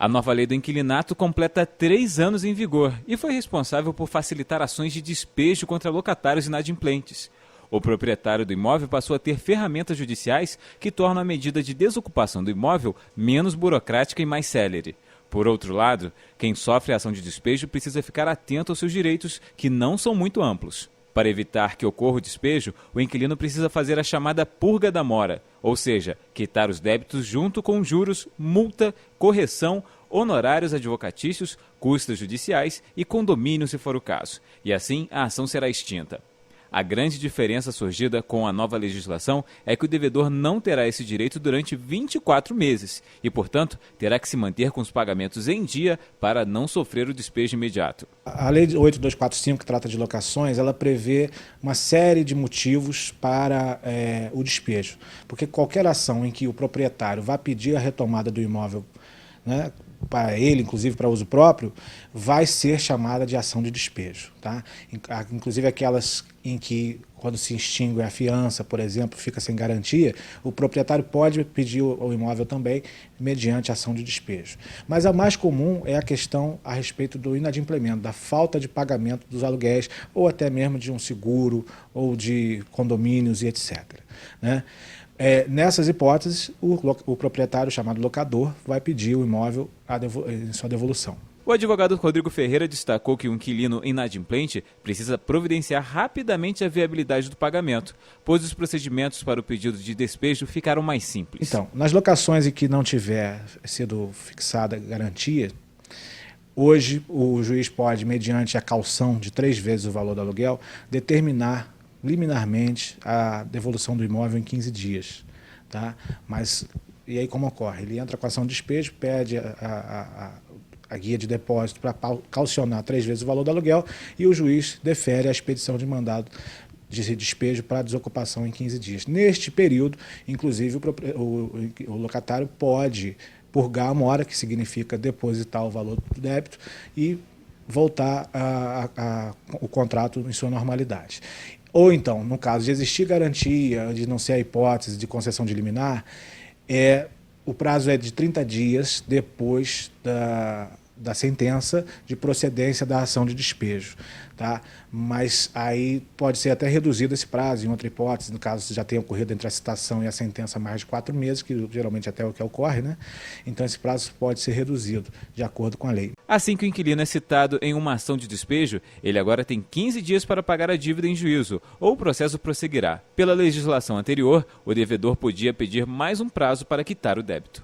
A nova lei do inquilinato completa 3 anos em vigor e foi responsável por facilitar ações de despejo contra locatários inadimplentes. O proprietário do imóvel passou a ter ferramentas judiciais que tornam a medida de desocupação do imóvel menos burocrática e mais célere. Por outro lado, quem sofre a ação de despejo precisa ficar atento aos seus direitos, que não são muito amplos. Para evitar que ocorra o despejo, o inquilino precisa fazer a chamada purga da mora, ou seja, quitar os débitos junto com juros, multa, correção, honorários advocatícios, custas judiciais e condomínio se for o caso. E assim a ação será extinta. A grande diferença surgida com a nova legislação é que o devedor não terá esse direito durante 24 meses e, portanto, terá que se manter com os pagamentos em dia para não sofrer o despejo imediato. A Lei 8245, que trata de locações, ela prevê uma série de motivos para o despejo. Porque qualquer ação em que o proprietário vá pedir a retomada do imóvel, né, para ele, inclusive para uso próprio, vai ser chamada de ação de despejo. Tá? Inclusive aquelas em que, quando se extingue a fiança, por exemplo, fica sem garantia, o proprietário pode pedir o imóvel também mediante ação de despejo. Mas a mais comum é a questão a respeito do inadimplemento, da falta de pagamento dos aluguéis, ou até mesmo de um seguro, ou de condomínios e etc. Né? Nessas hipóteses, o proprietário, chamado locador, vai pedir o imóvel em sua devolução. O advogado Rodrigo Ferreira destacou que um inquilino inadimplente precisa providenciar rapidamente a viabilidade do pagamento, pois os procedimentos para o pedido de despejo ficaram mais simples. Então, nas locações em que não tiver sido fixada garantia, hoje o juiz pode, mediante a caução de 3 vezes o valor do aluguel, determinar liminarmente a devolução do imóvel em 15 dias. Tá? Mas, e aí como ocorre? Ele entra com a ação de despejo, pede a guia de depósito para caucionar 3 vezes o valor do aluguel e o juiz defere a expedição de mandado de despejo para desocupação em 15 dias. Neste período, inclusive, o locatário pode purgar a mora, que significa depositar o valor do débito, e voltar o contrato em sua normalidade. Ou então, no caso de existir garantia, de não ser a hipótese de concessão de liminar, o prazo é de 30 dias depois da sentença de procedência da ação de despejo. Tá? Mas aí pode ser até reduzido esse prazo, em outra hipótese, no caso já tenha ocorrido entre a citação e a sentença mais de 4 meses, que geralmente até é o que ocorre, né? Então esse prazo pode ser reduzido, de acordo com a lei. Assim que o inquilino é citado em uma ação de despejo, ele agora tem 15 dias para pagar a dívida em juízo, ou o processo prosseguirá. Pela legislação anterior, o devedor podia pedir mais um prazo para quitar o débito.